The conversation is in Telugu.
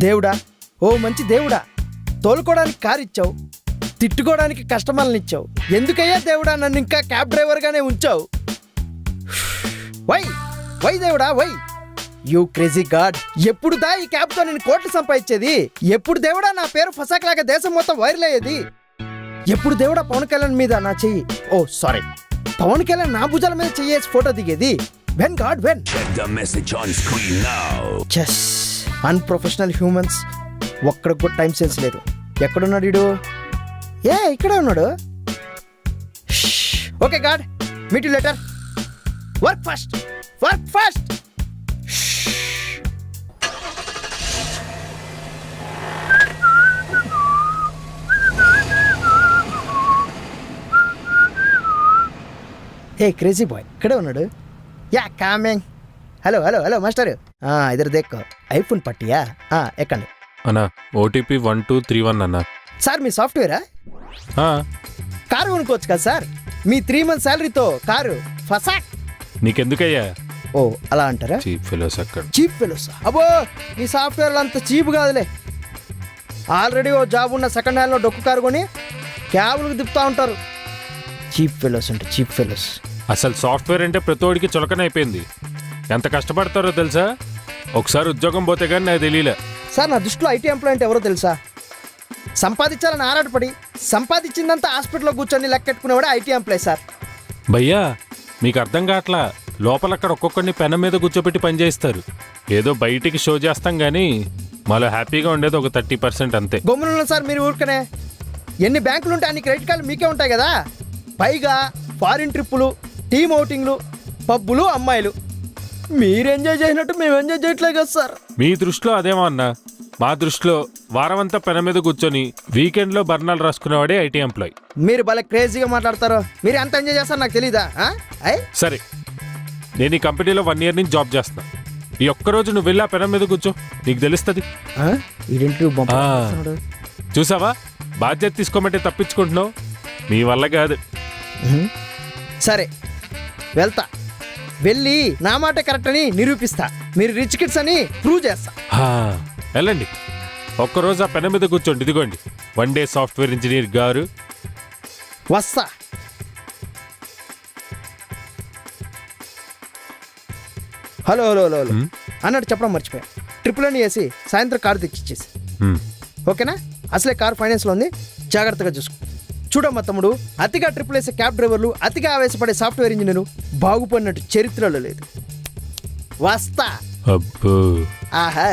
దేవుడా, ఓ మంచి దేవుడా, తోలుకోవడానికి కారు ఇచ్చావు, తిట్టుకోవడానికి కస్టమర్లను ఇచ్చావు. ఎందుకయ్యా దేవుడా నన్ను ఇంకా క్యాబ్ డ్రైవర్గానే ఉంచావు? వై వై దేవుడా వై? You crazy God. ఎప్పుడు దా ఈ క్యాబ్తో నేను కోట్లు సంపాదించేది? ఎప్పుడు దేవుడా నా పేరు ఫసాక్లాగా దేశం మొత్తం వైరల్ అయ్యేది? ఎప్పుడు దేవుడా పవన్ కళ్యాణ్ మీద నా చెయ్యి, ఓ సారీ, పవన్ కళ్యాణ్ నా భుజాల మీద చెయ్యేసి ఫోటో దిగేది? When God when? Chess unprofessional humans. ఒక్కడికి కూడా టైం సెన్స్ లేదు. ఎక్కడున్నాడు వీడు? ఇక్కడే ఉన్నాడు. Okay God, meet you later. Work fast, work fast. Crazy boy ఇక్కడే ఉన్నాడు. Coming. Hello hello hello master, ఇద్దరు దేక్కో. ఐఫోన్ పట్టియా? ఎక్కండి అన్నా. ఓటీపీ 1231 అన్నా. సార్ మీ సాఫ్ట్వేరా? కారు కొనుక్కోవచ్చు కదా సార్, మీ 3 months శాలరీతో కారు ఫసాక్. నీకెందుకయ్యా? ఓ అలా అంటారా? చీప్ ఫెలోస్ అక్కడ. Cheap fellows? అబ్బో మీ సాఫ్ట్వేర్లు అంత చీప్ కాదులే. ఆల్రెడీ ఓ జాబ్ ఉన్న సెకండ్ హ్యాండ్లో డొక్కు కారు కొని క్యాబ్లకు తిప్పుతూ ఉంటారు. చీప్ ఫెలోస్ అంటే చీప్ ఫెలోస్. అసలు సాఫ్ట్వేర్ అంటే ప్రతోడికి చులకన అయిపోయింది. ఎంత కష్టపడతారో తెలుసా? ఒకసారి ఉద్యోగం పోతే కానీ నాకు తెలియలే. సార్ నా దృష్టిలో ఐటీ ఎంప్లాయ్ అంటే ఎవరో తెలుసా? సంపాదించాలని ఆరాటపడి సంపాదించిందంతా హాస్పిటల్లో కూర్చొని లెక్కెట్టుకునేవాడే ఐటీ ఎంప్లాయ్ సార్. భయ్యా మీకు అర్థం కావట్లా. లోపలక్కడ ఒక్కొక్కరిని పెనం మీద కూర్చోబెట్టి పని చేయిస్తారు. ఏదో బయటికి షో చేస్తాం కానీ మాలో హ్యాపీగా ఉండేది ఒక 30% అంతే. గమ్మున సార్ మీరు ఊరికనే. ఎన్ని బ్యాంకులు ఉంటాయి అన్ని క్రెడిట్ కార్డులు మీకే ఉంటాయి కదా. పైగా ఫారిన్ ట్రిప్పులు, టీమ్ అవుటింగ్లు, పబ్బులు, అమ్మాయిలు. మీరు ఎంజాయ్ చేసినట్టు మేము ఎంజాయ్ చేయట్లేదు కదా సార్. మీ దృష్టిలో అదేమో అన్నా, మా దృష్టిలో వారమంతా పెన మీద కూర్చొని వీకెండ్లో బర్నాలు రాసుకునేవాడే ఐటీ ఎంప్లాయ్. మీరు భలే క్రేజీగా మాట్లాడతారు. మీరు ఎంత ఎంజాయ్ చేస్తారు నాకు తెలీదా? సరే, నేను ఈ కంపెనీలో 1 year నుంచి జాబ్ చేస్తున్నా. ఈ ఒక్కరోజు నువ్వు వెళ్ళి ఆ పెనం మీద కూర్చో, నీకు తెలుస్తుంది. చూసావా, బాధ్యత తీసుకోమంటే తప్పించుకుంటున్నావు. మీ వల్ల కాదు. సరే వెళ్తా, వెళ్ళి నా మాట కరెక్ట్ అని నిరూపిస్తా. మీరు రిచ్ కిడ్స్ అని ప్రూవ్ చేస్తా. వెళ్ళండి, ఒక్కరోజు ఆ పెన మీద కూర్చోండి. ఇదిగోండి 1 day సాఫ్ట్వేర్ ఇంజనీర్ గారు. వస్తా. హలో హలో హలో హలో అన్నట్టు చెప్పడం మర్చిపోయా. ట్రిపుల్ అని వేసి సాయంత్రం కారు తెచ్చిచ్చేసి. ఓకేనా? అసలే కారు ఫైనాన్స్లో ఉంది, జాగ్రత్తగా చూసుకో. చూడమ్మా తమ్ముడు, అతిగా ట్రిపుల్ వేసే క్యాబ్ డ్రైవర్లు, అతిగా ఆవేశపడే సాఫ్ట్వేర్ ఇంజనీరు బాగుపడినట్టు చరిత్రలో లేదు. వస్తా. అబ్బో. ఆహా.